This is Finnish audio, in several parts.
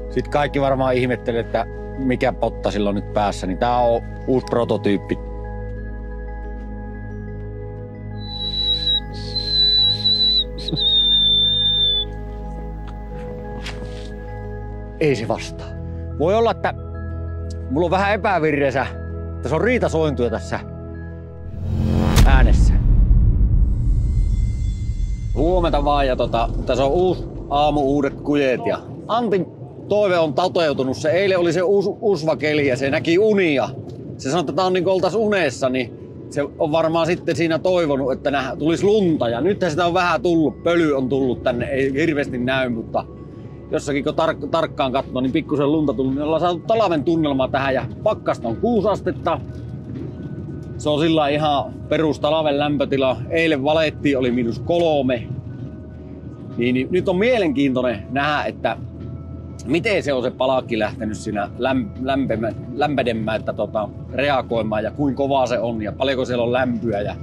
Sitten kaikki varmaan ihmettelee, että mikä potta sillä on nyt päässä, niin tää on uusi prototyyppi. Ei se vastaa. Voi olla, että mulla on vähän epävirreessä. Tässä on riitasointuja tässä äänessä. Huomenta vaan ja tässä on uusi aamu, uudet kujet ja Antin toive on toteutunut. Se eilen oli se usvakeli ja se näki unia. Se sanoi, että tää on niin kuin oltais unessa, niin se on varmaan sitten siinä toivonut, että tulisi lunta. Ja nythän sitä on vähän tullut, pöly on tullut tänne, ei hirveästi näy, mutta jossakin kun tarkkaan katsoo, niin pikkusen lunta tullut, niin ollaan saatu talven tunnelma tähän ja pakkasta on 6 astetta. Se on sillä ihan perus talven lämpötila. Eilen valettiin, oli -3. Niin nyt on mielenkiintoinen nähdä, että miten se on se palakki lähtenyt siinä lämpenemään, että reagoimaan ja kuinka kovaa se on ja paljonko siellä on lämpöä ja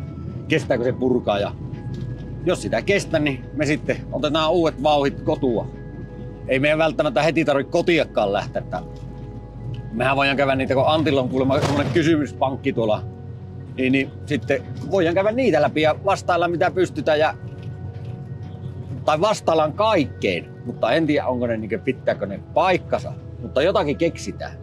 kestääkö se purkaa. Ja jos sitä kestä, niin me sitten otetaan uudet vauhdit kotua. Ei meidän välttämättä heti tarvitse kotiakaan lähteä. Mehän voidaan käydä niitä, kun Antilla on kuulemma semmoinen kysymyspankki tuolla. Niin sitten voidaan käydä niitä läpi ja vastailla mitä pystytään. Tai vastaillaan kaikkeen, mutta en tiedä onko ne, niin pitääkö ne paikkansa. Mutta jotakin keksitään.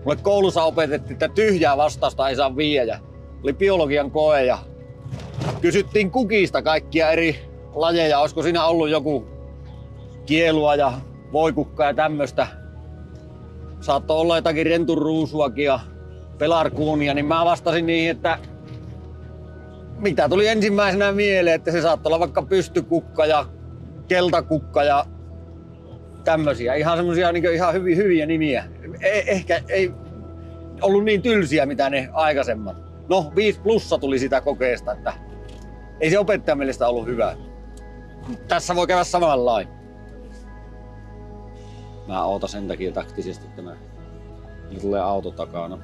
Mulle koulussa opetettiin, että tyhjää vastausta ei saa viedä. Oli biologian koe ja kysyttiin kukista kaikkia eri lajeja. Olisiko siinä ollut joku kielua ja voikukka ja tämmöstä. Saattoi olla jotakin rentunruusuakin ja pelarkuunia, niin mä vastasin niihin, että mitä tuli ensimmäisenä mieleen, että se saattoi olla vaikka pystykukka ja keltakukka ja tämmösiä. Ihan semmosia niin ihan hyviä nimiä. Ehkä ei ollut niin tylsiä mitä ne aikaisemmat. No 5+ tuli sitä kokeesta, että ei se opettajan mielestä ollut hyvä. Tässä voi käydä samanlain. Mä ootan sen takia taktisesti tämä. Nyt tulee auto takana.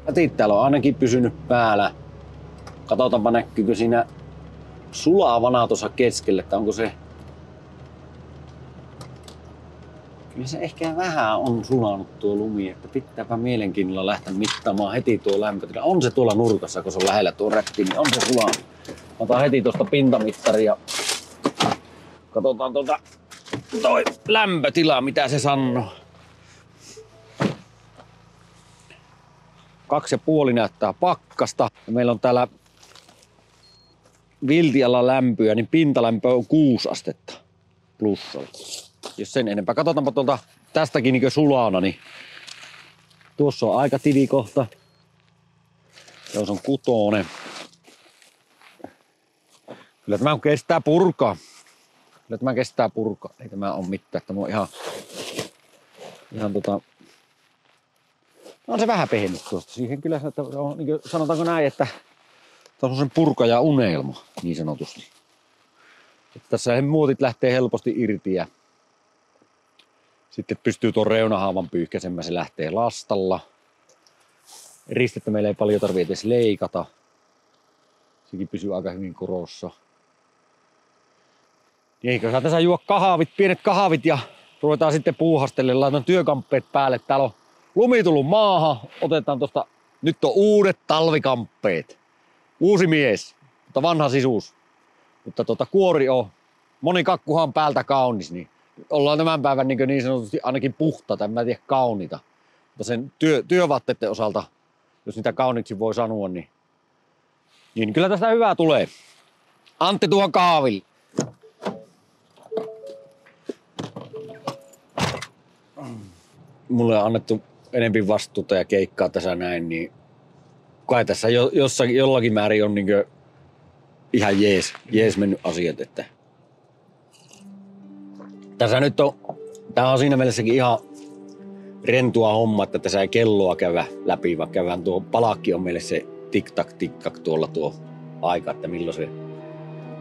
Jätit täällä on ainakin pysynyt päällä. Katsotaanpa näkyykö siinä sulavana tuossa keskellä, että onko se... Kyllä se ehkä vähän on sulanut tuo lumi, että pitääpä mielenkiinnolla lähteä mittaamaan heti tuo lämpötila. On se tuolla nurkassa, kun se on lähellä tuo rätti, niin on se sulanut. Otan heti tuosta pintamittari ja katsotaan toi lämpötila, mitä se sanoo. 2,5 näyttää pakkasta. Ja meillä on täällä viltialla lämpöä, niin pintalämpö on 6 astetta plussalla. Jos sen enempää. Katsotaanpa tuolta tästäkin niin sulana, niin tuossa on aika tilikohta. Tuossa on 6. Kyllä tämä kestää purkaa. Ei tämä ole mitään. Tämä on ihan on se vähän pehnyt tuosta. Siihen kyllä on, niin sanotaanko näin, että tämä on sen purka ja unelma, niin sanotusti. Että tässä muotit lähtee helposti irti ja sitten pystyy tuon reunahaavan pyyhkäisemään, se lähtee lastalla. Ristettä meillä ei paljon tarvitse edes leikata. Sekin pysyy aika hyvin korossa. Eikö saa tässä juo pienet kahvit ja ruvetaan sitten puuhastelemaan. Laitan työkamppeet päälle. Täällä on lumi tullut maahan. Otetaan tosta. Nyt on uudet talvikamppeet. Uusi mies, mutta vanha sisuus. Mutta kuori on. Moni kakkuhan päältä kaunis, niin ollaan tämän päivän niin sanotusti ainakin puhtaita, en mä tiedä kauniita. Mutta sen työvaatteiden osalta, jos niitä kauniiksi voi sanoa, niin kyllä tästä hyvää tulee. Antti tuohon kahville. Mulle on annettu enemmän vastuuta ja keikkaa tässä näin, niin kai tässä jollakin määrin on niin ihan jees mennyt asiat. Että tässä nyt on, tää on siinä mielessäkin ihan rentua homma, että tässä ei kelloa käydä läpi, vaan käydään tuo palakki on meille se tik-tak tuolla tuo aika, että milloin se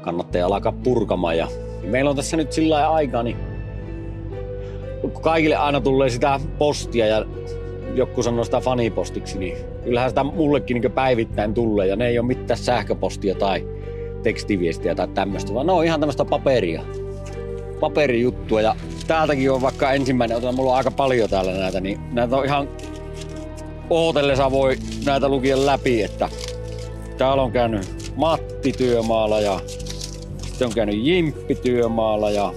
kannattaa alkaa purkamaan. Ja meillä on tässä nyt sillä lailla aikaa, niin kun kaikille aina tulee sitä postia ja joku sanoo sitä fanipostiksi, niin kyllähän sitä mullekin niin päivittäin tulee. Ja ne ei ole mitään sähköpostia tai tekstiviestiä tai tämmöistä, vaan ne on ihan tämmöistä paperijuttua. Ja täältäkin on vaikka ensimmäinen, mulla on aika paljon täällä näitä, niin näitä on ihan ootellessa voi näitä lukia läpi, että täällä on käynyt Matti työmaalla ja sitten on käynyt Jimppi työmaalla ja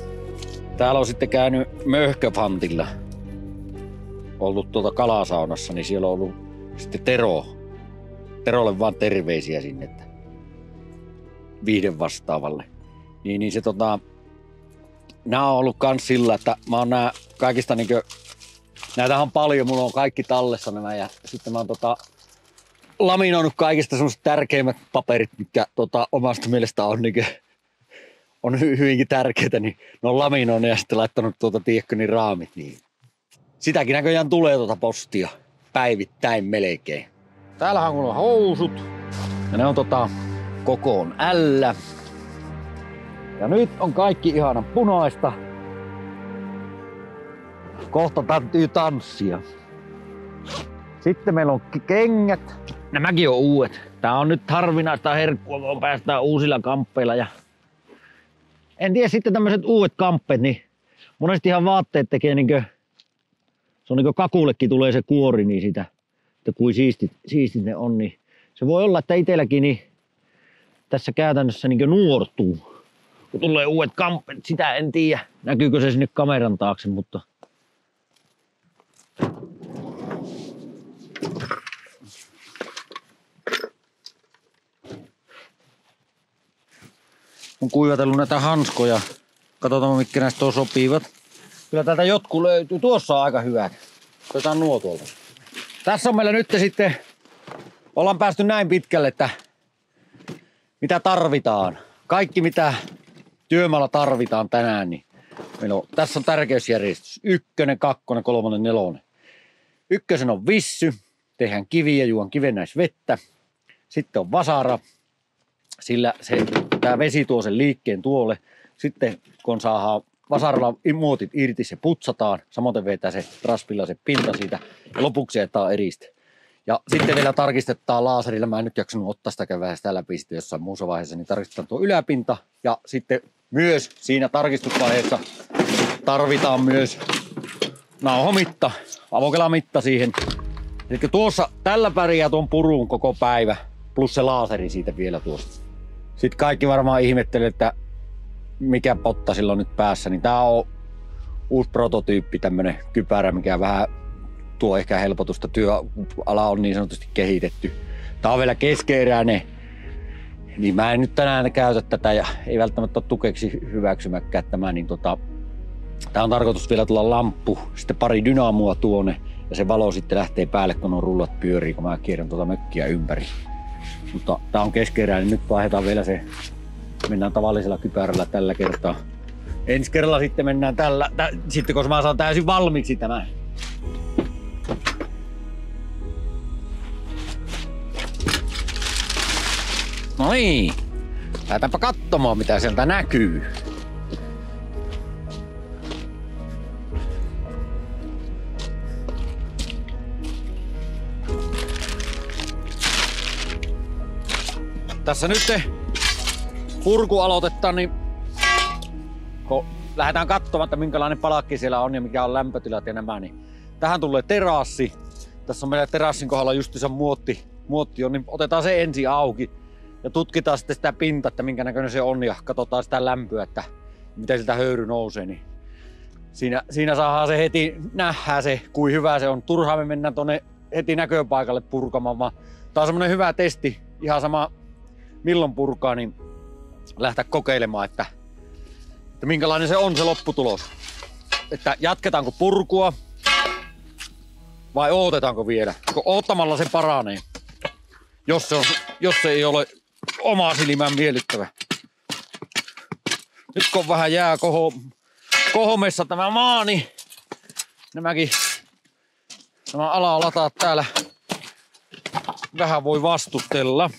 täällä on sitten käynyt Möhköpantilla. Ollut kalasaunassa, niin siellä on ollut sitten Tero. Terolle vaan terveisiä sinne, että viihden vastaavalle. Niin se nää on ollut kans sillä, että mä oon nää kaikista niinkö, näitähän on paljon, mulla on kaikki tallessa nämä ja sitten mä oon laminoinut kaikista semmoset tärkeimmät paperit, mitkä omasta mielestä on niinkö, on hyvinkin tärkeitä, niin ne on laminoinut ja sitten laittanut tiedätkö, niin raamit niin. Sitäkin näköjään tulee postia päivittäin melkein. Täällähän on housut ja ne on kokoon L. Ja nyt on kaikki ihanan punaista. Kohta täytyy tanssia. Sitten meillä on kengät. Nämäkin on uudet. Tää on nyt harvinaista herkkua, kun päästään uusilla kamppeilla. Ja en tiedä, sitten tämmöiset uudet kamppeet, niin monestihan vaatteet tekee niinkö, se on niinkö kakullekin tulee se kuori niin sitä, että kuin siistit ne on, niin se voi olla, että itselläkin niin tässä käytännössä niinkö nuortuu. Kun tulee uudet kamppeet, sitä en tiedä, näkyykö se sinne kameran taakse, mutta on kuivatellut näitä hanskoja. Katsotaan mitkä näistä on sopivat. Kyllä täältä jotkut löytyy. Tuossa on aika hyvät. Otetaan nuo tuolta. Tässä on meillä nyt sitten, ollaan päästy näin pitkälle, että mitä tarvitaan. Kaikki mitä työmaalla tarvitaan tänään, niin meillä on, tässä on tärkeysjärjestys. 1, 2, 3, 4. Ykkösen on vissy. Tehdään kiviä, juon kivennäisvettä. Sitten on vasara. Sillä tämä vesi tuo sen liikkeen tuolle. Sitten kun saadaan vasaralla muotit irti, se putsataan. Samoin vetää se raspilla se pinta siitä. Ja lopuksi jätetään eriste. Ja sitten vielä tarkistetaan laaserilla. Mä en nyt jaksanut ottaa sitä vähän sitä läpi sitten jossain muussa vaiheessa. Niin tarkistetaan tuo yläpinta. Ja sitten myös siinä tarkistusvaiheessa tarvitaan myös nauhomitta, avokelamitta siihen. Eli tuossa tällä pärjää tuon purun koko päivä. Plus se laaseri siitä vielä tuosta. Sitten kaikki varmaan ihmettelee, että mikä potta sillä on nyt päässä. Niin tää on uusi prototyyppi, tämmönen kypärä, mikä vähän tuo ehkä helpotusta. Työala on niin sanotusti kehitetty. Tää on vielä keskeeräinen. Niin mä en nyt tänään käytä tätä ja ei välttämättä ole tukeksi hyväksymäkään tämä. Niin tää on tarkoitus vielä tulla lamppu, sitten pari dynamoa tuonne. Ja se valo sitten lähtee päälle, kun on rullat pyörii, kun mä kierrän mökkiä ympäri. Mutta tää on keskeeräinen, nyt vaihdetaan vielä se. Mennään tavallisella kypärällä tällä kertaa. Ensi kerralla sitten mennään tällä, sitten kun mä saan täysin valmiiksi tämän. No niin, lähdetäänpä katsomaan mitä sieltä näkyy. Tässä nyt purku aloitetaan, niin kun lähdetään katsomaan, että minkälainen palakki siellä on ja mikä on lämpötilat ja nämä, niin tähän tulee terassi. Tässä on meillä terassin kohdalla justiinsa muotti on, niin otetaan se ensin auki ja tutkitaan sitten sitä pintaa, että minkä näköinen se on ja katsotaan sitä lämpöä, että miten siltä höyry nousee. Niin siinä saadaan se heti nähdä se, kuin hyvä se on. Turhaan me mennään tuonne heti näköpaikalle purkamaan, vaan tää on semmonen hyvä testi, ihan sama milloin purkaa, niin lähteä kokeilemaan, että minkälainen se on se lopputulos. Että jatketaanko purkua vai ootetaanko vielä? Kun oottamalla se paranee, jos se ei ole omaa silmään miellyttävä. Nyt kun vähän jää kohomessa tämä maa, niin nämä alalataat täällä vähän voi vastustella.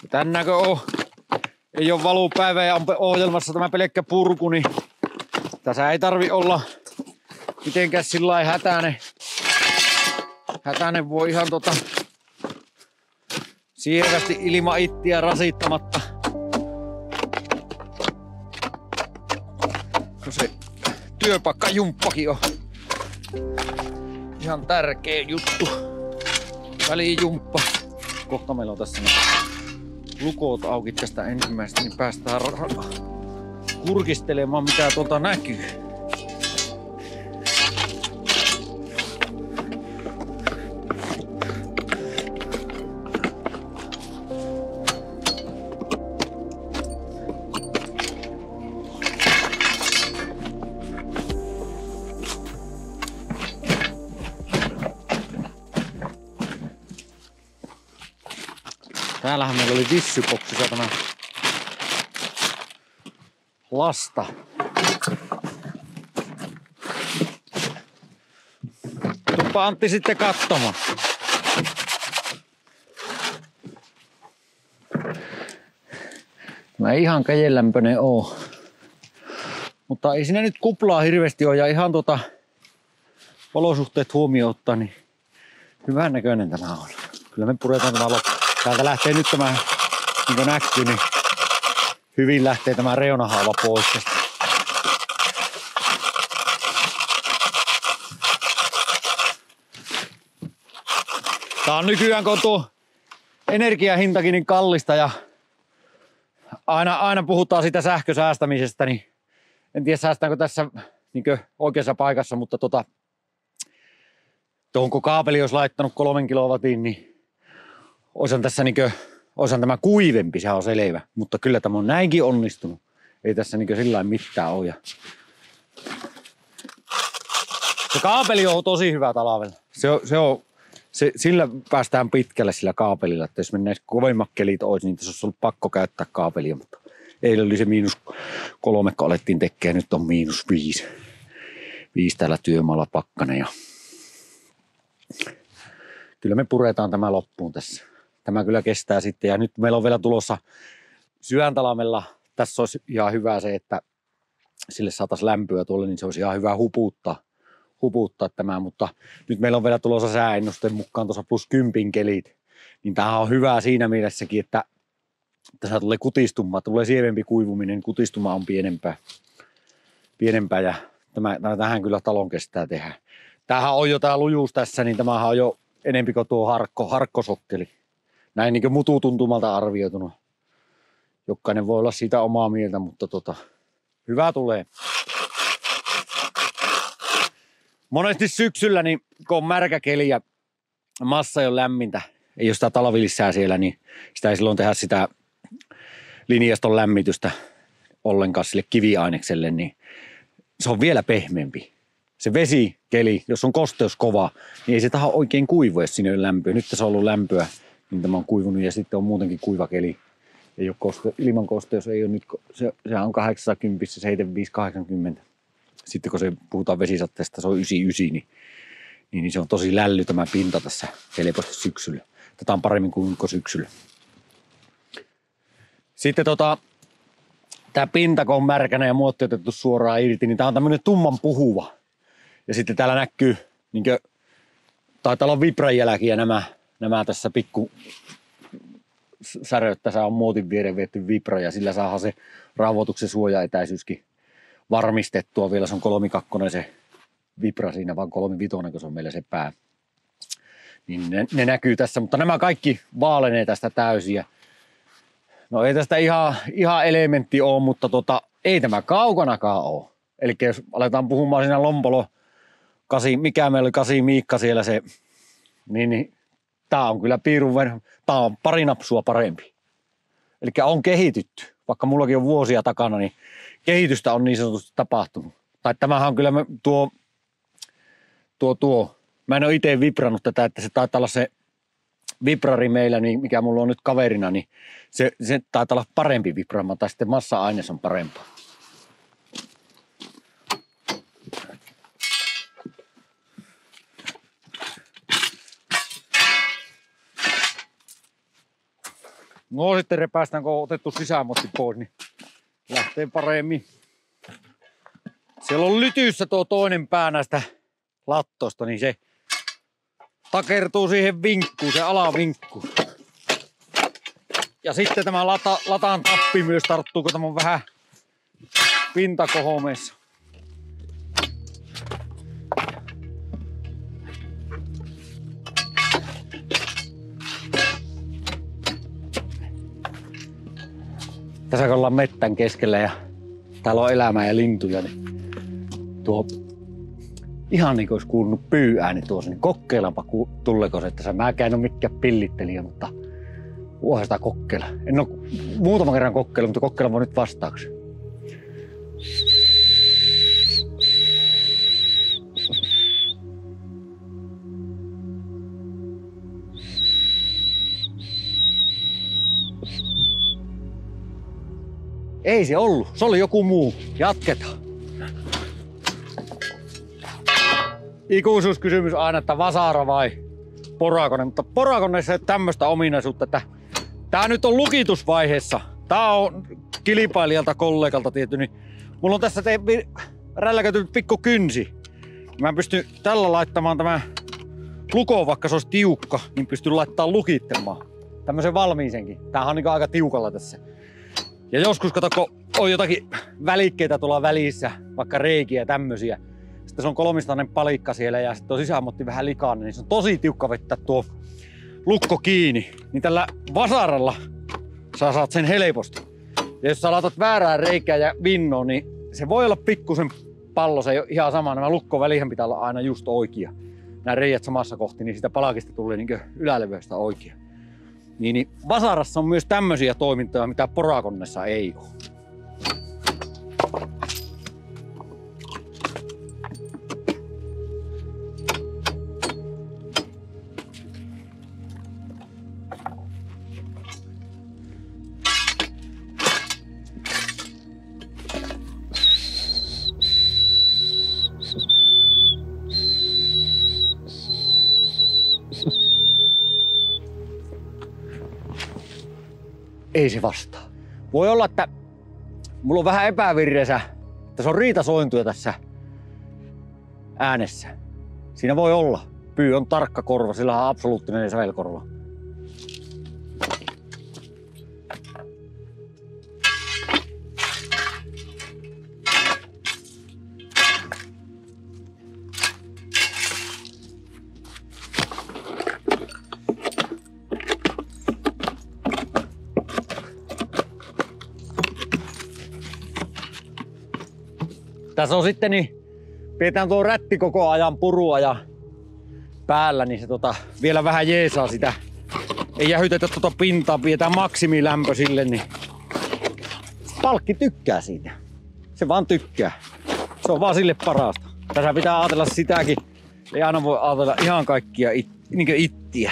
Tänäänkö ei ole valupäivä ja on ohjelmassa tämä pelkkä purku, niin tässä ei tarvi olla mitenkään sillai hätäinen. Hätäinen voi ihan sievästi ilman ittiä rasittamatta. No se työpaikkajumppakin on ihan tärkeä juttu. Välijumppa. Kohta meillä on tässä lukot auki tästä ensimmäistä, niin päästään kurkistelemaan mitä tuolta näkyy. Täällähän meillä oli tissyboksissa tämä lasta. Tuppa Antti sitten katsomaan. Mä ihan käjenlämpöinen oo. Mutta ei siinä nyt kuplaa hirveästi oo ja ihan olosuhteet huomioon ottaa, niin hyvän näköinen tämä on. Kyllä me puretaan tämä loppu. Täältä lähtee nyt tämä, niin kuin näkyy, niin hyvin lähtee tämä reunahaava pois. Tää on nykyään, kun tuo energiahintakin niin kallista ja aina puhutaan siitä sähkösäästämisestä, niin en tiedä säästäänkö tässä niin oikeassa paikassa, mutta tuohon kun kaapeli olisi laittanut 3 kilowatin, niin oisan tässä oisan tämä kuivempi, se on selvä. Mutta kyllä tämä on näinkin onnistunut. Ei tässä sillä mitään ole. Se kaapeli on tosi hyvä talvella. Sillä päästään pitkälle sillä kaapelilla. Että jos mennään kovemmat kelit olisi, niin tässä olisi ollut pakko käyttää kaapelia. Mutta eilen oli se -3, kun alettiin tekemään. Nyt on -5. 5 täällä työmaalla pakkanen. Ja kyllä me puretaan tämä loppuun tässä. Tämä kyllä kestää sitten. Ja nyt meillä on vielä tulossa Syväntalamella. Tässä olisi ihan hyvä se, että sille saataisiin lämpöä tuolle, niin se olisi ihan hyvä huputtaa tämä. Mutta nyt meillä on vielä tulossa sääennusteen mukaan tuossa +10 kelit. Niin tämähän on hyvä siinä mielessäkin, että tässä tulee kutistuma, tulee sievempi kuivuminen, kutistuma on pienempää ja tähän kyllä talon kestää tehdä. Tämähän on jo tämä lujuus tässä, niin tämähän on jo enempi kuin tuo harkkosokkeli. Näin niin kuin mututuntumalta arvioituna. Jokainen voi olla siitä omaa mieltä, mutta hyvä tulee. Monesti syksyllä, niin kun on märkä keli ja massa ei ole lämmintä, ei ole sitä talvilissää siellä, niin sitä ei silloin tehdä sitä linjaston lämmitystä ollenkaan sille kiviainekselle, niin se on vielä pehmeämpi. Se vesikeli, jos on kosteus kova, niin ei se taha oikein kuivu, jos siinä ei ole lämpöä. Nyt tässä on ollut lämpöä, niin tämä on kuivunut ja sitten on muutenkin kuiva keli. Ei ole ilman kosteus ei ole nyt, sehän on 80, 75, 80. Sitten kun se puhutaan vesisatteesta, se on 99, niin se on tosi lälly tämä pinta tässä helposti syksyllä. Tätä on paremmin kuin syksyllä. Sitten tämä pinta, kun on märkänä ja muotti otettu suoraan irti, niin tämä on tämmöinen tumman puhuva. Ja sitten täällä näkyy, taitaa olla vibrajälkiä nämä tässä pikku säröt. Tässä on muotin viereen viety vibra ja sillä saadaan se rauhoituksen suojaetäisyyskin varmistettua. Vielä se on 3.2 se vibra siinä, vaan 3.5, kun se on meillä se pää. Niin ne näkyy tässä, mutta nämä kaikki vaalenee tästä täysin. No ei tästä ihan elementti ole, mutta ei tämä kaukanakaan ole. Eli jos aletaan puhumaan siinä Lompolo, mikä meillä oli 8 Miikka siellä se, niin tää on kyllä piirun verran, tää on pari napsua parempi. Eli on kehitytty, vaikka mullakin on vuosia takana, niin kehitystä on niin sanotusti tapahtunut. Tai tämähän on kyllä mä en ole itse vibrannut tätä, että se taitaa olla se vibrari meillä, niin mikä mulla on nyt kaverina, niin se taitaa olla parempi vibraamaan, tai sitten massa-aines on parempaa. No sitten repäistään, kun on otettu sisämotti pois, niin lähtee paremmin. Siellä on lytyssä tuo toinen pää näistä lattosta, niin se takertuu siihen vinkkuun, se alavinkkuun. Ja sitten tämä lataan tappi myös tarttuu, kun tämä on vähän pintakohomeessa. Tässä kun ollaan mettän keskellä ja täällä on elämää ja lintuja, niin tuo ihan niin kuin olisi kuulunut pyyääni tuossa, niin kokeillaanpa tuleeko se, että se mäkään en ole mikään pillittelijä, mutta voihan sitä kokeilla. En ole muutaman kerran kokeillut, mutta kokeillaan vaan nyt vastaaksi. Ei se ollut, se oli joku muu. Jatketaan. Ikuisuuskysymys aina, että vasara vai porakone, mutta porakoneessa ei ole tämmöistä ominaisuutta, että tää nyt on lukitusvaiheessa. Tää on kilpailijalta, kollegalta tietty, niin mulla on tässä rälläkätynyt pikku kynsi. Mä pystyn tällä laittamaan tämä lukon, vaikka se olisi tiukka, niin pystyn laittamaan lukittamaan. Tämmösen valmiisenkin. Täähän on niin aika tiukalla tässä. Ja joskus kato, kun on jotakin välikkeitä tuolla välissä, vaikka reikiä ja tämmösiä. Sitten se on kolmistainen palikka siellä ja sitten on sisämotti vähän likainen, niin se on tosi tiukka vettää tuo lukko kiinni. Niin tällä vasaralla sä saat sen helposti. Ja jos sä laitat väärää reikää ja vinnoon, niin se voi olla pikkusen pallo, se ei ole ihan sama. Nämä lukkovälihän pitää olla aina just oikea. Nämä reijät samassa kohti, niin sitä palakista tulee niin yläleveystä oikea. Niin vasarassa on myös tämmöisiä toimintoja, mitä porakonnessa ei ole. Ei se vastaa. Voi olla, että mulla on vähän epävirreessä. Tässä on riitasointuja tässä äänessä. Siinä voi olla. Pyy on tarkka korva, sillä on absoluuttinen sävelkorva. Tässä on sitten, niin pidetään tuo rätti koko ajan purua ja päällä, niin se vielä vähän jeesaa sitä. Ei jähytetä pintaa, pidetään maksimilämpö sille, niin palkki tykkää siitä. Se vaan tykkää. Se on vaan sille parasta. Tässä pitää ajatella sitäkin. Ei aina voi ajatella ihan kaikkia niin ittiä.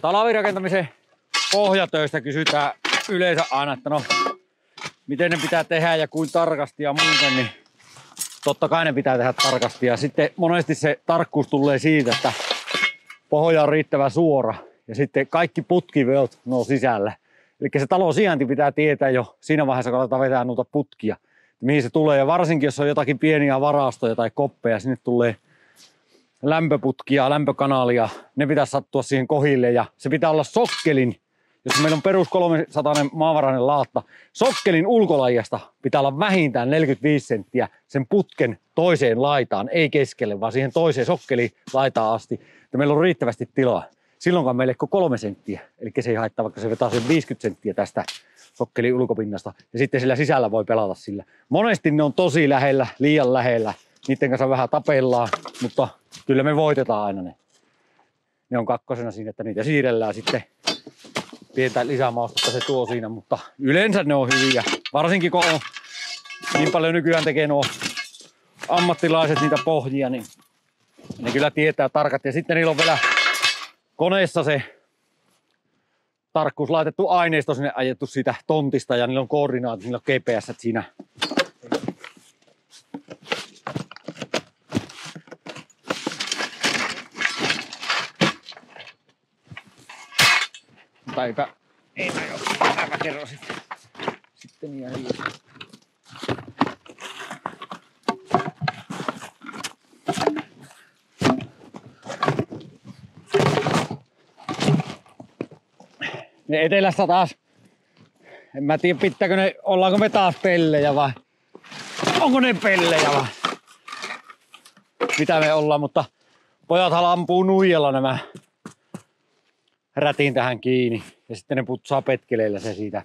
Talvirakentamisen pohjatöistä kysytään yleensä aina, että no, miten ne pitää tehdä ja kuin tarkasti ja muuten, niin totta kai ne pitää tehdä tarkasti. Ja sitten monesti se tarkkuus tulee siitä, että pohja on riittävän suora ja sitten kaikki putkiveot on sisällä. Eli se talon sijainti pitää tietää jo siinä vaiheessa, kun aletaan vetää noita putkia, mihin se tulee. Ja varsinkin, jos on jotakin pieniä varastoja tai koppeja, sinne tulee lämpöputkia, lämpökanalia, ne pitää sattua siihen kohille ja se pitää olla sokkelin, jos meillä on perus 300 maavarainen laatta, sokkelin ulkolajasta pitää olla vähintään 45 senttiä sen putken toiseen laitaan, ei keskelle, vaan siihen toiseen sokkeliin laitaan asti, että meillä on riittävästi tilaa. Silloinkaan meille ei 3 senttiä, eli se ei haittaa, vaikka se vetää sen 50 senttiä tästä sokkelin ulkopinnasta ja sitten sillä sisällä voi pelata sillä. Monesti ne on tosi lähellä, liian lähellä, niiden kanssa vähän tapellaan, mutta kyllä me voitetaan aina ne. Ne on kakkosena siinä, että niitä siirrellään sitten. Pientä lisämaustetta se tuo siinä, mutta yleensä ne on hyviä. Varsinkin kun on niin paljon nykyään tekee nuo ammattilaiset niitä pohjia, niin ne kyllä tietää tarkat. Ja sitten niillä on vielä koneessa se tarkkuus laitettu aineisto sinne ajettu siitä tontista ja niillä on koordinaatit, niillä on GPS siinä. Mutta eipä mä kerron sitten ihan hiljaa. Ne etelässä taas, en mä tiedä pitääkö ne, ollaanko me taas pellejä vai onko ne pellejä vai mitä me ollaan, mutta pojathan ampuu nuijalla nämä rätin tähän kiinni ja sitten ne putsaa petkeleillä se siitä.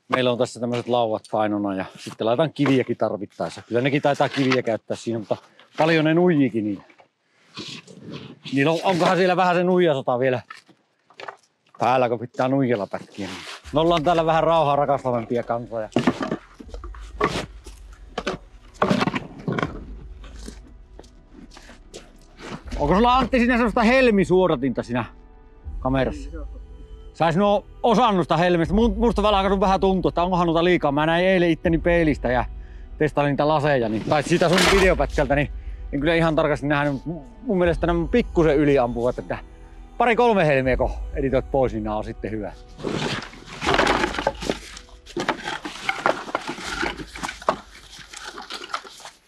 Meillä on tässä tämmöiset lauvat painona ja sitten laitan kiviäkin tarvittaessa. Kyllä nekin taitaa kiviä käyttää siinä, mutta paljon ne nuijikin niitä. Niillä onkohan siellä vähän se nuijasota vielä päällä, kun pitää nuijalla pätkiä. Me ollaan täällä vähän rauhaa rakastavempia kansoja. Onko sulla Antti siinä semmoista helmisuodatinta siinä kamerassa? Sais nuo osannut sitä helmistä. Musta alkanut vähän tuntua, että onkohan noita liikaa. Mä näin eilen itteni peilistä ja testailin niitä laseja. Niin, tai siitä sun videopätkältä, niin en kyllä ihan tarkasti nähnyt. Mun mielestä nämä pikkusen yliampuvat, että 2-3 helmiä kun editoit pois, niin nämä on sitten hyvä.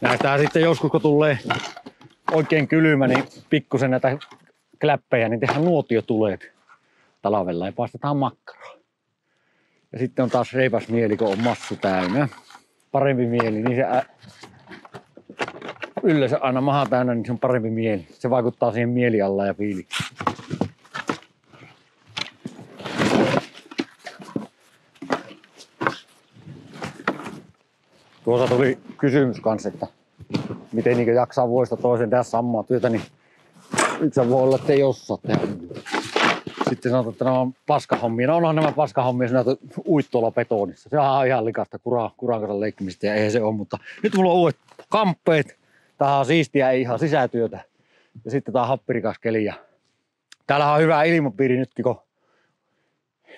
Näistä sitten joskus kun tulee oikein kylmä, niin pikkusen näitä kläppejä, niin tehdään nuotiotuleet talvella ja paistetaan makkaraa. Ja sitten on taas reipas mieli, kun on massu täynnä. Parempi mieli, niin se yleensä aina maha täynnä, niin se on parempi mieli. Se vaikuttaa siihen mieliallaan ja fiilikseen. Tuossa tuli kysymys kanssa, että miten niin jaksaa vuodesta toiseen tehdä samaa työtä, niin yksi voi olla, että ei osaa tehdä. Sitten sanotaan, että nämä on paskahommia. No onhan nämä paskahommia, jos näitä uit tuolla betonissa. Se on ihan likasta kuran kanssa leikkimistä ja eihän se ole, mutta nyt mulla on uudet kamppeet. Tämähän on siistiä, ei ihan sisätyötä. Ja sitten tää on happirikas keli. Ja täällähän on hyvä ilmapiiri nytkin, kun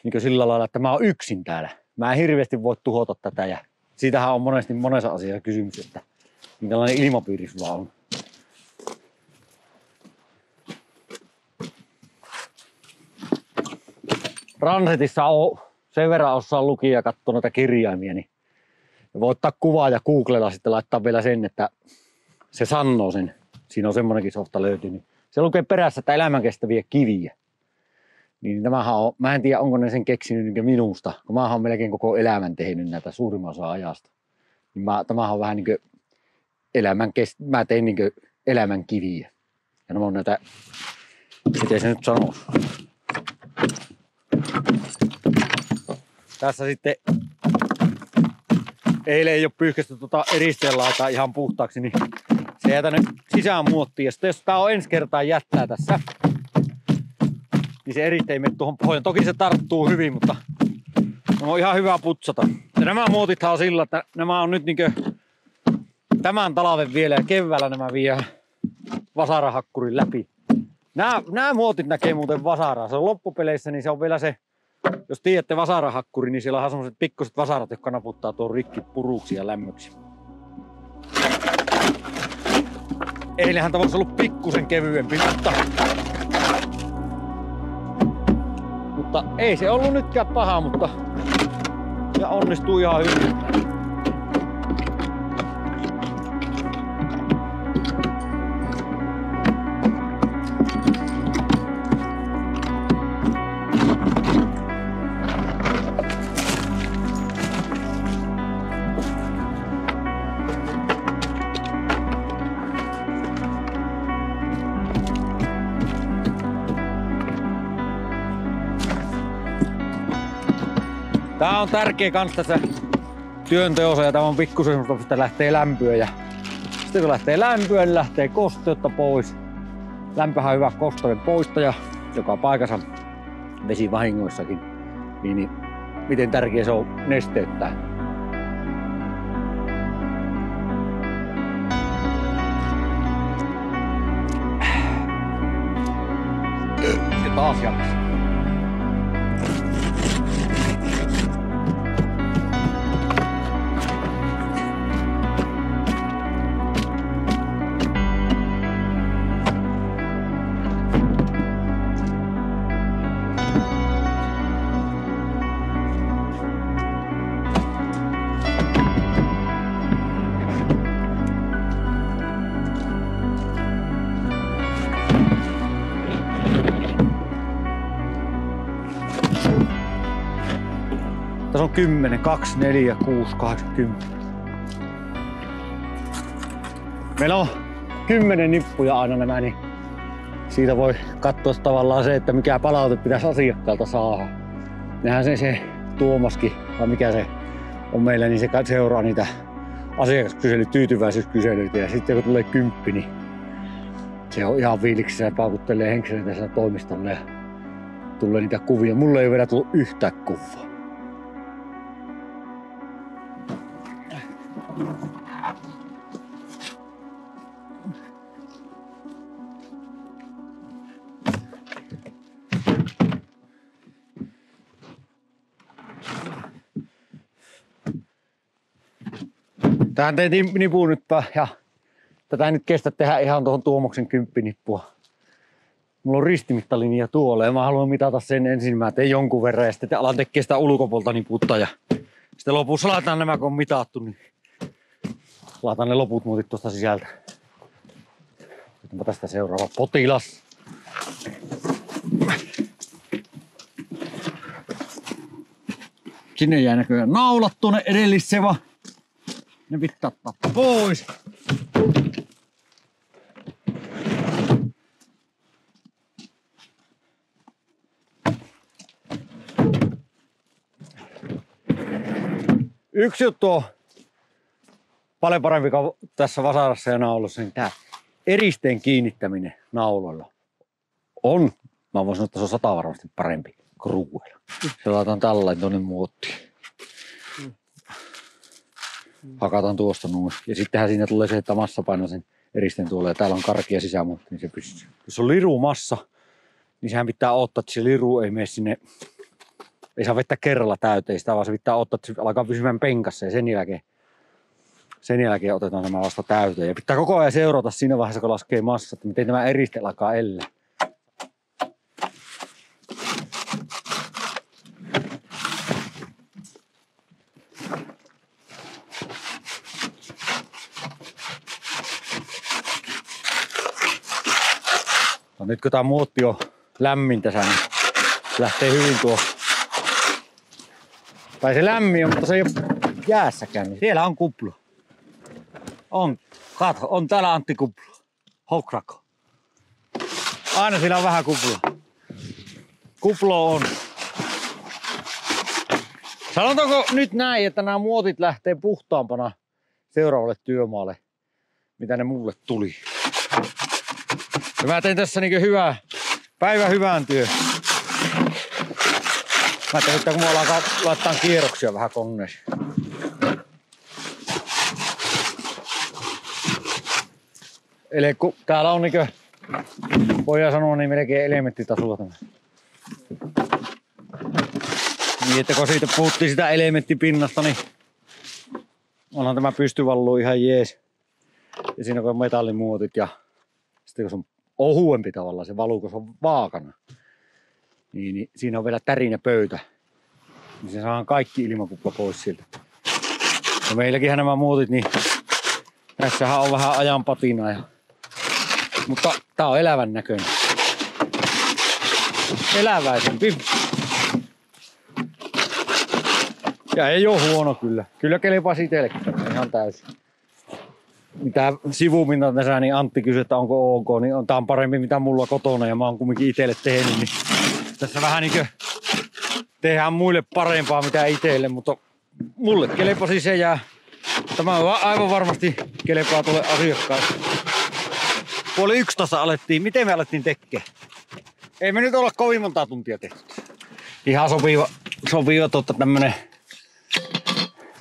niin sillä lailla, että mä oon yksin täällä. Mä en hirveästi voi tuhota tätä ja siitähän on monessa asiassa kysymys, että minkälainen ilmapiiri sulla on. Ransetissa on sen verran osaa lukia ja katsoa noita kirjaimia, niin voi ottaa kuvaa ja Googlella sitten laittaa vielä sen, että se sanoo sen. Siinä on semmonenkin softa löytynyt. Se lukee perässä, että elämänkestäviä kiviä. Niin tämähän on, mä en tiedä onko ne sen keksinyt niin minusta, kun mä oon melkein koko elämän tehnyt näitä suurimman osa ajasta. Niin tämähän on vähän niin kuin mä tein niin kuin elämän kiviä. Ja nämä on näitä, miten se nyt sanoisi. Tässä sitten eilen ei ole pyyhkästy eristeenlaitaa ihan puhtaaksi, niin se jää tänne sisään muottiin. Ja sitten jos tää on ensi kertaa jättää tässä, niin se eriste ei mene tuohon pohjaan. Toki se tarttuu hyvin, mutta on ihan hyvä putsata. Ja nämä muotithan on sillä, että nämä on nyt niinkö tämän talven vielä ja keväällä nämä vie vasarahakkurin läpi. Nämä muotit näkee muuten vasaraa. Se on loppupeleissä, niin se on vielä se, jos tiedätte vasarahakkuri, niin siellä on semmoset pikkuset vasarat, jotka naputtaa tuon rikki puruksi ja lämmöksi. Eilenhän tämä olisi ollut pikkusen kevyempi, mutta ei se ollut nytkään paha, mutta ja onnistuu ihan hyvin. Tää on tärkeä kans tässä työnteossa ja tämä on pikkusen semmoista, että lähtee lämpöä ja sitten kun lähtee lämpöä, niin lähtee kosteutta pois. Lämpöhän on hyvä kosteuden poistaja joka paikassa vesivahingoissakin. Niin miten tärkeä se on nesteyttää. taas jaksaa. Tässä on 10, 2, 4, 6, 8, 10. Meillä on 10 nippuja aina nämä, niin siitä voi katsoa tavallaan se, että mikä palaute pitäisi asiakkaalta saada. Nehän se Tuomaskin, vai mikä se on meillä, niin se seuraa niitä asiakaskysely, tyytyväisyyskyselyitä. Ja sitten kun tulee 10, niin se on ihan viiliksissä ja paukuttelee henkseleitä siellä toimistolle ja tulee niitä kuvia. Mulle ei ole vielä tullut yhtään kuvaa. Tähän tein nipun nyt ja tätä ei nyt kestä tehdä ihan tuohon Tuomoksen 10 nippua. Mulla on ristimittalinja tuolla ja mä haluan mitata sen ensin. Mä teen jonkun verran ja sitten alan tekee sitä ulkopuolta niputtaa. Ja sitten lopussa laitetaan nämä kun on mitattu, niin laitan ne loput muotit tuosta sisältä. Otetaanpa tästä seuraava potilas. Sinne jää näköjään naulat tuonne edellisseva. Ne pitää ottaa pois. Yksi juttu on paljon parempi kuin tässä vasarassa ja naulassa, niin tämä eristeen kiinnittäminen nauloilla on, mä voin sanoa, että se on 100 varmasti parempi kuin ruuilla. Se laitetaan tällainen tuonne muottiin. Hakataan tuosta noin. Ja sittenhän siinä tulee se, että massapaino sen eristeen tuolle ja täällä on karkia sisämuotti, niin se pystyy. Jos on lirumassa, niin sehän pitää ottaa, että se liru ei mene sinne. Ei saa vettä kerralla täyteen sitä, vaan se pitää ottaa, että se alkaa pysymään penkassa ja sen jälkeen otetaan tämä vasta täyteen. Ja pitää koko ajan seurata siinä vaiheessa, kun laskee massa, että miten tämä eriste alkaa elää. No nyt kun tämä muotti on lämmin tässä, niin lähtee hyvin tuo. Tai se lämmin on, mutta se ei ole jäässäkään, niin siellä on kuplo. On, katso, on täällä Antti kuplo. Hokrako. Aina siellä on vähän kuploa. Kuplo on. Sanotaanko nyt näin, että nämä muotit lähtee puhtaampana seuraavalle työmaalle, mitä ne mulle tuli. Ja mä tein tässä niinku päivän hyvän työn. Mä tein, että kun mulla alkaa laittaa kierroksia vähän koneeseen. Eli kun täällä on niinkö, voidaan sanoa niin melkein elementtitasolla tämä. Niin että kun siitä puhuttiin sitä elementtipinnasta, niin onhan tämä pystyvallu ihan jees. Ja siinä on metallimuotit ja sitten kun se on ohuempi tavallaan se valu, kun se on vaakana. Niin siinä on vielä tärinä pöytä. Niin se saadaan kaikki ilmakupla pois siltä. Ja meilläkinhän nämä muotit, niin tässähän on vähän ajan patinaa. Mutta tää on elävän näköinen. Eläväisempi. Ja ei oo huono kyllä. Kyllä kelpaa itsellekin ihan täysin. Mitä sivupinta tässä, niin Antti kysyi, että onko ok, niin tää on parempi mitä mulla kotona ja mä oon kumminkin itselle tehnyt, niin tässä vähän niinkö tehdään muille parempaa mitä itselle, mutta mulle kelpasi se ja tämä aivan varmasti kelpaa tuolle asiakkaalle. 12:30 alettiin, miten me alettiin tekemään? Ei me nyt olla kovin monta tuntia tehty. Ihan sopiva tämmönen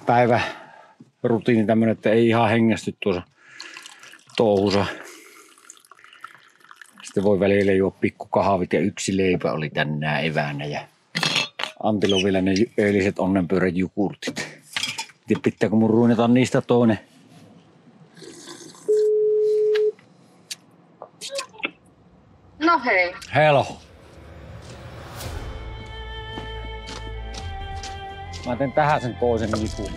päivärutiini tämmönen, että ei ihan hengästy tuossa touhussa. Sitten voi välillä juo pikku kahvit ja yksi leipä oli tänään eväänä. Ja Antilla on vielä ne eiliset onnenpyörän jogurtit. Pitääkö mun ruinata niistä toinen? No hei. Hello. Mä teen tähän sen toisen nipun.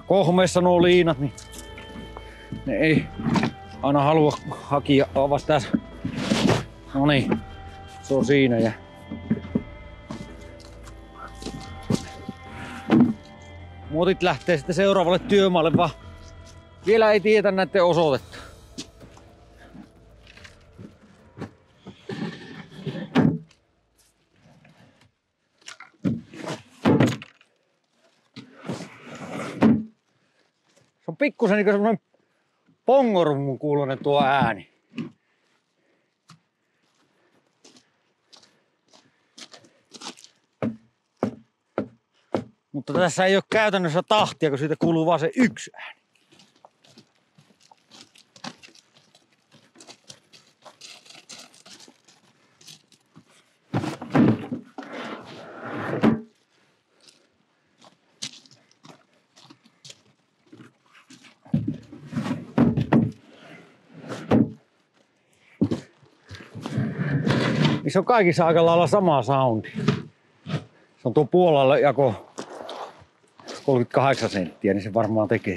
Kohmeessa nuo liinat, niin ne ei aina halua hakia avas tässä. No niin, se on siinä. Ja muotit lähtee sitten seuraavalle työmaalle, vaan vielä ei tiedä näiden osoitetta. Se on pikkusen niin kuin semmonen pongorummun kuuloinen tuo ääni. Mutta tässä ei ole käytännössä tahtia, kun siitä kuuluu vaan se yksi ääni. Se on kaikissa aika lailla sama soundi. Se on tuo puolella jako 38 senttiä, niin se varmaan tekee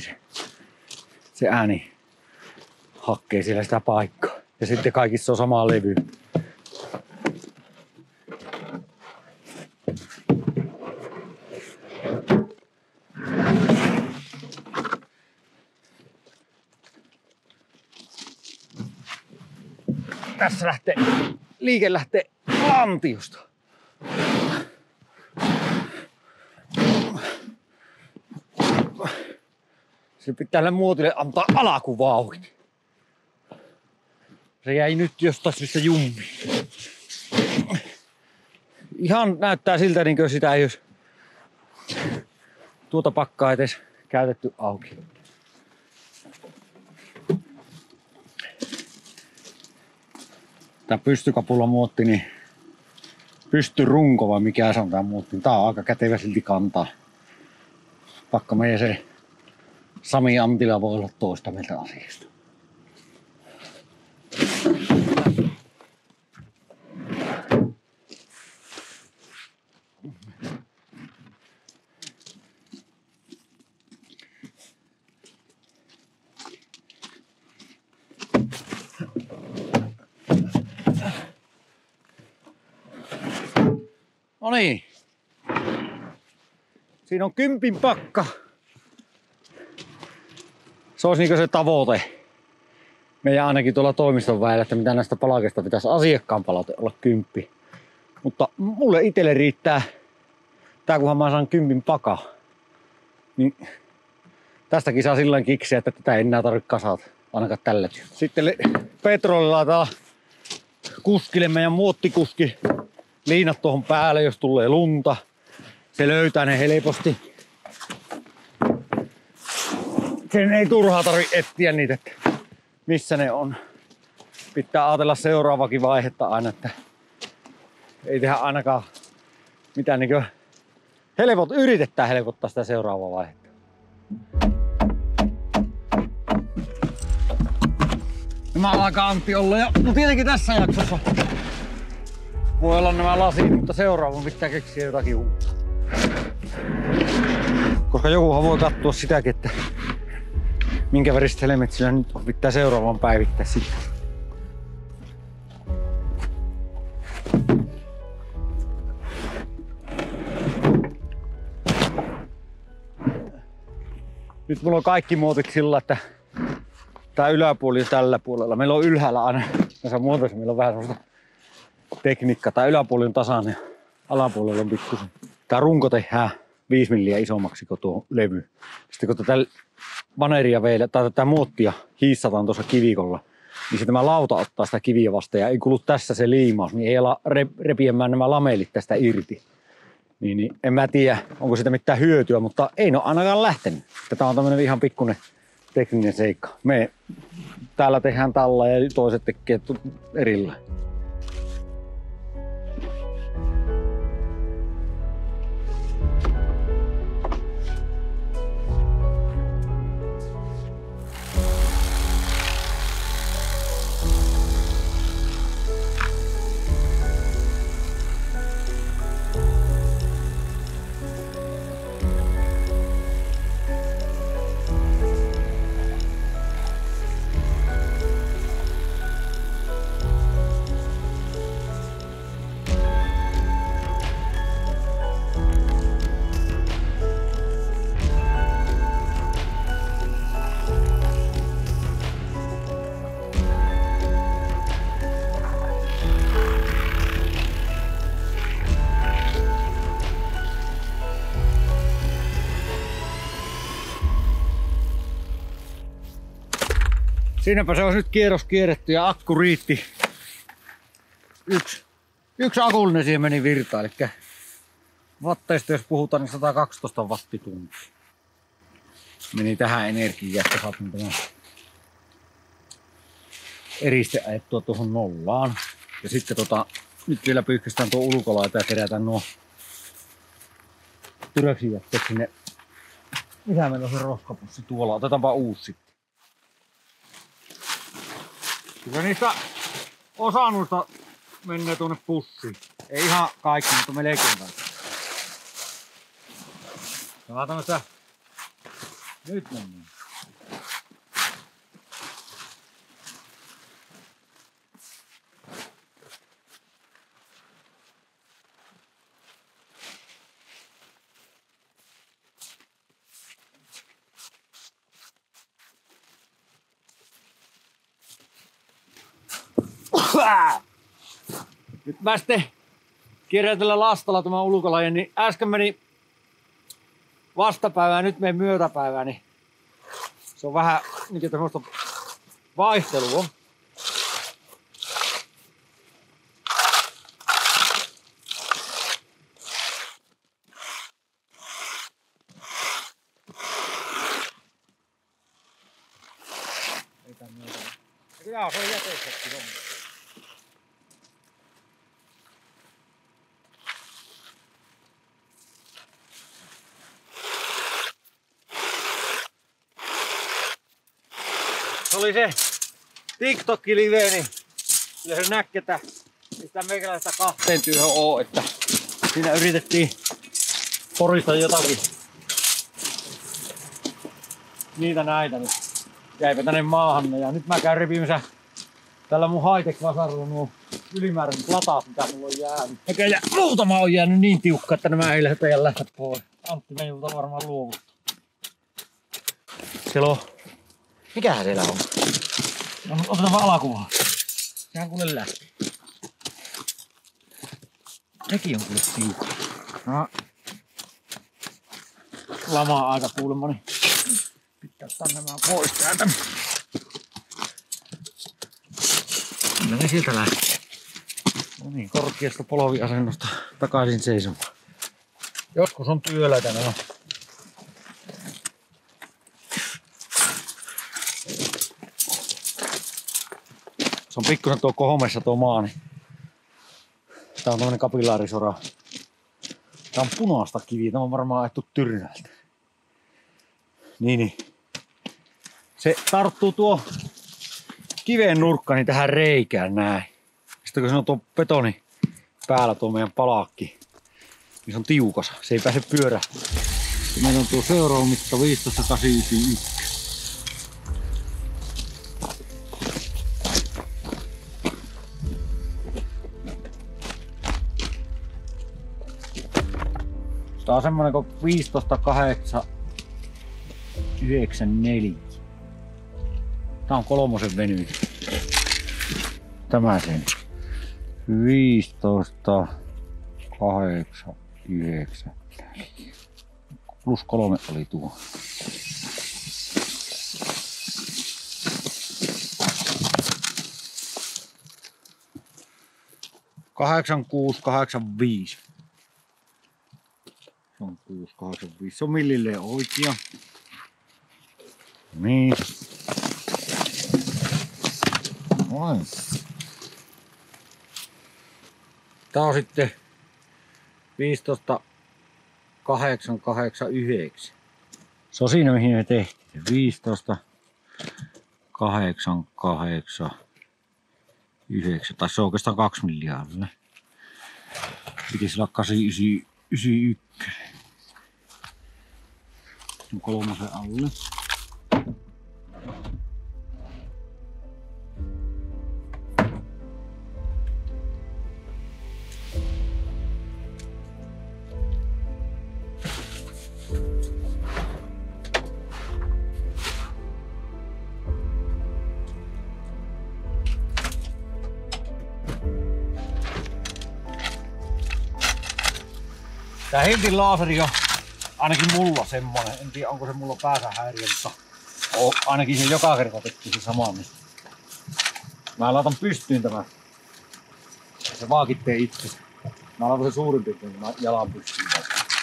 se ääni hakkee siellä sitä paikkaa. Ja sitten kaikissa on sama levy. Tässä liike lähtee lantiosta. Se pitää tälle muotille antaa alakuvauhit. Se jäi nyt jostain syystä jummiin. Ihan näyttää siltä, niin kuin sitä ei olisi tuota pakkaa edes käytetty auki. Tää pystykapulla muotti, niin pystyrunko vai mikä se on tää muotti. Tää on aika kätevä silti kantaa. Pakka meidän se Sami Antila voi olla toista mieltä asiasta. No niin. Siinä on 10 pakka. Se olisi niin se tavoite. Meidän ainakin tuolla toimiston väellä, että mitä näistä palakesta pitäisi asiakkaan palaute olla 10. Mutta mulle itselle riittää, tää kunhan mä saan 10 pakaa. Niin tästäkin saa silloin kiksiä, että tätä ei enää tarvitse kasata, ainakaan tällä työllä. Sitten Petroli laittaa kuskille meidän muottikuski liinat tuohon päälle, jos tulee lunta. Se löytää ne helposti. Sen ei turhaa tarvitse etsiä niitä, että missä ne on. Pitää ajatella seuraavakin vaihetta aina, että ei tehdä ainakaan mitään niinkö yritetään helpottaa sitä seuraavaa vaihetta. Mä alkaa Antti olla ja no tietenkin tässä jaksossa voi olla nämä lasit, mutta seuraavan pitää keksiä jotakin uutta. Koska jokuhan voi katsoa sitäkin, että minkä väriset helmet sillä nyt pitää seuraavan päivittää sitten. Nyt mulla on kaikki muotit sillä, että tää yläpuoli on tällä puolella. Meillä on ylhäällä aina tässä muotoissa, meillä on vähän semmoista tekniikkaa. Tää yläpuoli on tasainen ja alapuolella on pikkusen. Tää runko tehdään 5 milliä isommaksi kuin tuo levy. Sitten kun tätä vaneria vielä, tai tätä muottia hiissataan tuossa kivikolla, niin se tämä lauta ottaa sitä kiviä vastaan ja ei kulu tässä se liimaus, niin ei ala repiemään nämä lamelit tästä irti. Niin en mä tiedä, onko sitä mitään hyötyä, mutta ei ole ainakaan lähtenyt. Tämä on tämmöinen ihan pikkuinen tekninen seikka. Me täällä tehdään tällä ja toiset tekee erillä. Siinäpä se on nyt kierros kierretty ja akku riitti. Yksi akullinen siihen meni virtaan, eli watteista jos puhutaan, niin 112 wattituntia. Meni tähän energiaan, että saatiin tämä eriste ajettua tuohon nollaan. Ja sitten nyt vielä pyyhkästään tuo ulkolaita ja kerätään nuo tyreksijätteet sinne. Missä meillä on se roskapussi tuolla? Otetaanpa uusi sitten. Kyllä niistä osa noista menee tuonne pussiin. Ei ihan kaikki, mutta melkein kaikki. Laitetaan sitä. Nyt menee. Nyt mä sitten kierrän tällä lastalla tämän ulkolajen, niin äsken meni vastapäivään, nyt meni myötäpäivään, niin se on vähän niin tämmöistä vaihtelua. Ei tän myötä. Jaa, se on jätesetkin on. Se oli se TikTok-live, niin kyllä se näkketä. Ei sitä meikäläistä kahteen työhön oo, että siinä yritettiin porista jotakin. Niitä näitä, niin jäipä tänne maahan. Ja nyt mä käyn repimässä tällä mun high-tech-vasarulla nuo ylimääräiset lataat, mitä mulla on jäänyt. Ja muutama on jäänyt niin tiukka, että nämä ei lähtä pois. Antti meiltä varmaan luovuttaa. Siellä on... Mikähän siellä on? Otetaan vaan alakuvaa. Sehän kuule lähti. Nekin on kuule tiukka. No. Lamaa aika kuulemma, niin pitää ottaa nämä pois täältä. Kyllä ne sieltä lähti. No niin, korkeasta polviasennosta takaisin seisomaan. Joskus on työläitä nämä. Se on pikkusen tuo kohomessa tuo maa, niin tää on tämmönen kapillaarisora. Tää on punaista kiviä, tää on varmaan ajettu Tyrnältä. Niin. Se tarttuu tuo kiven nurkka niin tähän reikään näin. Sitten kun se on tuo betoni päällä tuo meidän palakki, niin se on tiukas. Se ei pääse pyörähtämään. Meillä on tuo seuraava mitta 15,891. Tää on semmonen kuin 15,894. Tää on kolmosen venyys. Tämä sen. 15,894. Plus 3 oli tuo. 8685. Se on 685. Se on millille oikea. Niin. Noin. Tää on sitten 15.889. Se on siinä mihin me tehtiin. 15.889. Tai se on oikeastaan 2 miljardia. Pitäisi olla 891. Kolmosen alle. Tää Hiltin laaseri on ainakin mulla semmonen. En tiedä onko se mulla päässä häiriö, mutta ainakin se joka kerta tekee se sama. Niin mä laitan pystyyn tämän. Se vaakitteen itse. Mä laitan se suurin piirtein, kun mä jalan pystyyn.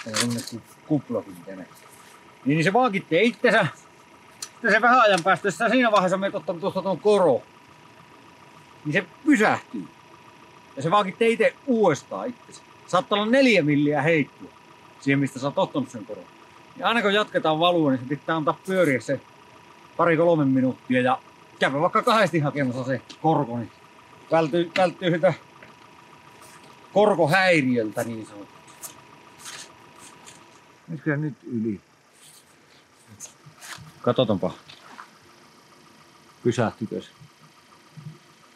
Se on kuplakin menee. Niin se vaakitteen itsensä. Sitten se vähän ajan päästä, jos sä siinä vaiheessa menet ottanut tuosta tuon koro, niin se pysähtyy. Ja se vaakitteen itse uudestaan itsensä. Saattaa olla 4 milliä heittua siihen, mistä sä oot ottanut sen koron. Ja aina kun jatketaan valua, niin se pitää antaa pyöriä se 2-3 minuuttia ja käydä vaikka 2 hakemassa se korko, niin välttyy sitä korkohäiriöltä niin sanotusti. Mitkö nyt yli? Katsotaanpa. Pysähtykö se?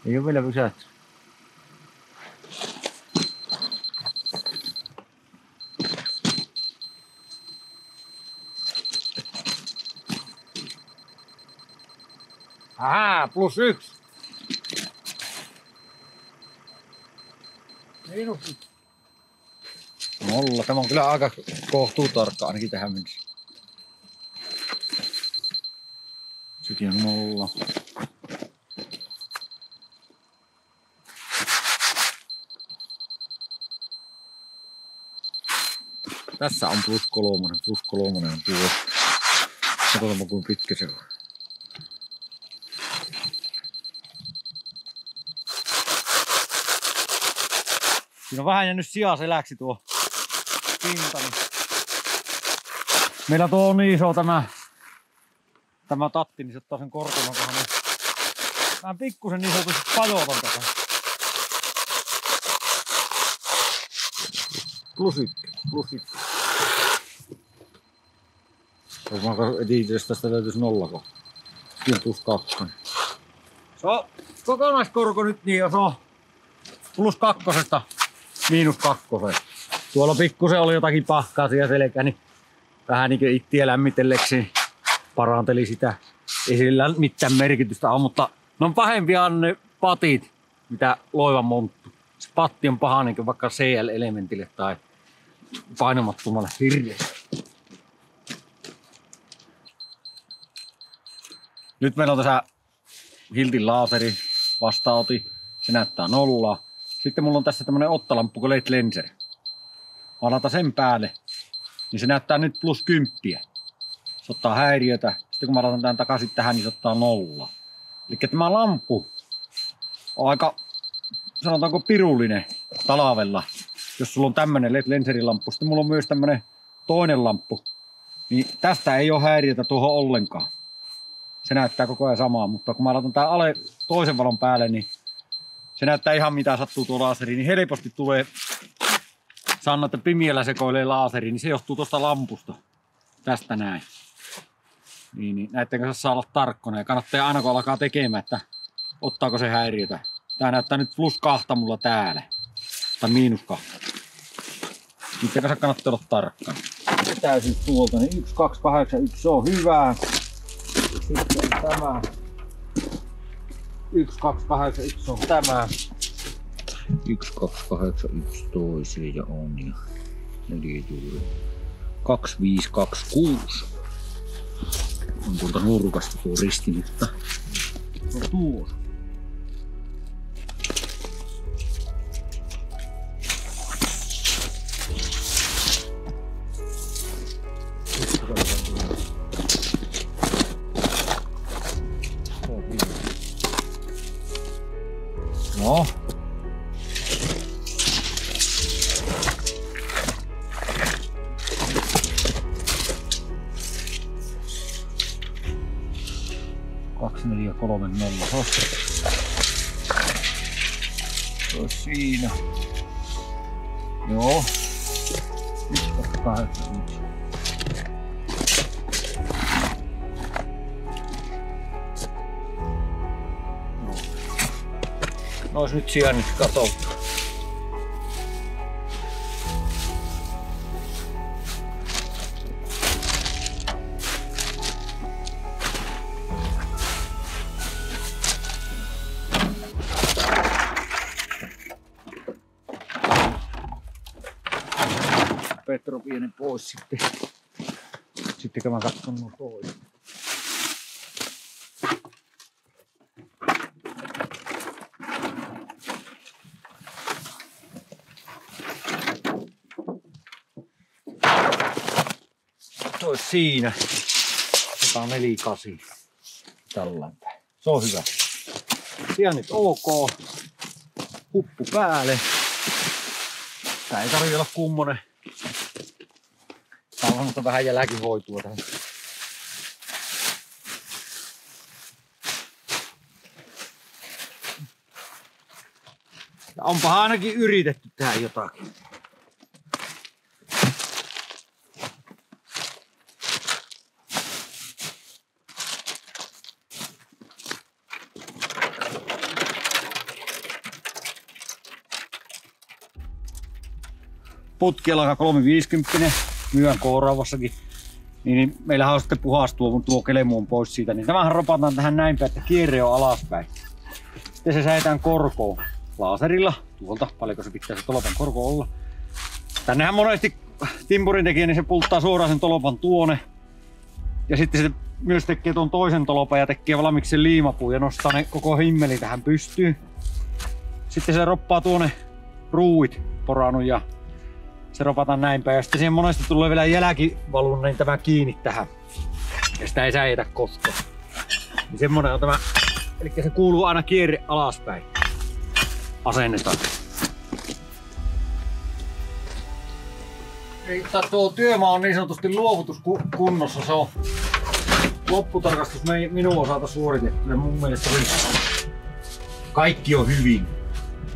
Ei oo vielä pysähtynyt. Ahaa, +1. Miinus. Nolla. Tämä on kyllä aika kohtuutarkka ainakin tähän mennessä. Sekin on 0. Tässä on +3. +3 on tuo. Katsotaanpa kuinka pitkä se on. Siinä on vähän jäänyt sijaseläksi tuo pinta. Niin meillä tuo on niin iso tämä tatti, niin se ottaa sen korkeamman kohan. Niin mä pikkusen niin sanotusti pajotan tätä. +1. Mä etin, jos tästä löytyisi 0 kohta. Siinä +2. Se on kokonaiskorko nyt niin, jos on +2. -2. Tuolla pikkusen oli jotakin pahkaa siellä selkä, niin vähän niin kuin ittiä lämmitelleksi paranteli sitä. Ei sillä mitään merkitystä ole, mutta ne on pahempia ne patit, mitä loivan monttu. Se patti on paha niin kuin vaikka CL-elementille tai painamattomalle hirveästi. Nyt meillä on tässä Hiltin laaseri vastaanoti. Se näyttää 0. Sitten mulla on tässä tämmönen ottalamppu kuin LED Lenser. Mä laitan sen päälle, niin se näyttää nyt +10. Se ottaa häiriötä. Sitten kun mä laitan tämän takaisin tähän, niin se ottaa 0. Eli tämä lamppu on aika, sanotaanko pirullinen talvella. Jos sulla on tämmönen LED Lenserin lamppu, sitten mulla on myös tämmönen toinen lamppu. Niin tästä ei ole häiriötä tuohon ollenkaan. Se näyttää koko ajan samaa, mutta kun mä laitan tää toisen valon päälle, niin se näyttää ihan mitä sattuu tuo laaseri, niin helposti tulee, sanoa, että pimiellä sekoilee laaseri, niin se johtuu tuosta lampusta. Tästä näin. Niin näitten kanssa saa olla tarkkana ja kannattaa aina kun alkaa tekemään, että ottaako se häiriötä. Tää näyttää nyt +2 mulla täällä. Tai -2. Niitten kanssa kannattaa olla tarkkana. Täysin tuolta, niin 1281 se on hyvä. Sitten tämä. 1281 on tämä. 1281 toiseen ja on ja 4 juuri. 2526. On tuolta nurkasta tuo risti, mutta no tuo. 3/4. Se on siinä. Joo. 1/81. No ois nyt sijainnit katolta. Petro pienen pois sitten. Sitten mä katson nuo pois. Toi siinä. 148. Tällainen. Se on hyvä. Sijainnit ok. Huppu päälle. Tää ei tarvitse olla kummonen. Tää on mutta vähän jälkihoitua tähän. Ja onpahan ainakin yritetty tehdä jotakin. Putkialaka 350, myön K-rauvassakin. Niin meillähän on sitten puhastua, kun tuo kelemu on pois siitä. Niin tämähän ropataan tähän näin päin, että kierre on alaspäin. Sitten se säetään korkoon laaserilla. Tuolta, paljonko se pitää se tolpan korko olla. Tännehän monesti timpurin tekijä, niin se pulttaa suoraan sen tolpan tuonne. Ja sitten se myös tekee tuon toisen tolpan ja tekee valmiiksi sen liimapuun ja nostaa ne koko himmeli tähän pystyyn. Sitten se roppaa tuonne ruuit porannut ja se ropataan näin päin. Ja sitten siihen monesti tulee vielä jälkivalun, niin tämä kiinni tähän. Ja sitä ei säietä koskaan. Niin semmonen on tämä. Eli se kuuluu aina kierre alaspäin. Asennetaan. Tuo työmaa on niin sanotusti luovutuskunnossa. Se on lopputarkastus minun osalta suoritettu. Ja mun mielestä kaikki on hyvin.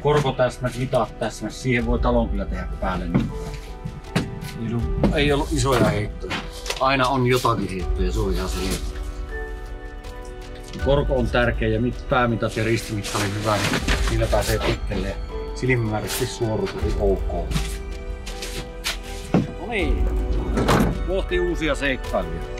Korkotäsmät, hitaat täsmät, siihen voi talon kyllä tehdä päälle. Ei ollut isoja heittoja. Aina on jotakin heittoja, se on ihan selvä. Korko on tärkeä ja päämitat ja ristimitta oli hyvä, niin niillä pääsee pitkälle ja silmämääräisesti suorutus oli ok. No niin, kohti uusia seikkailuja.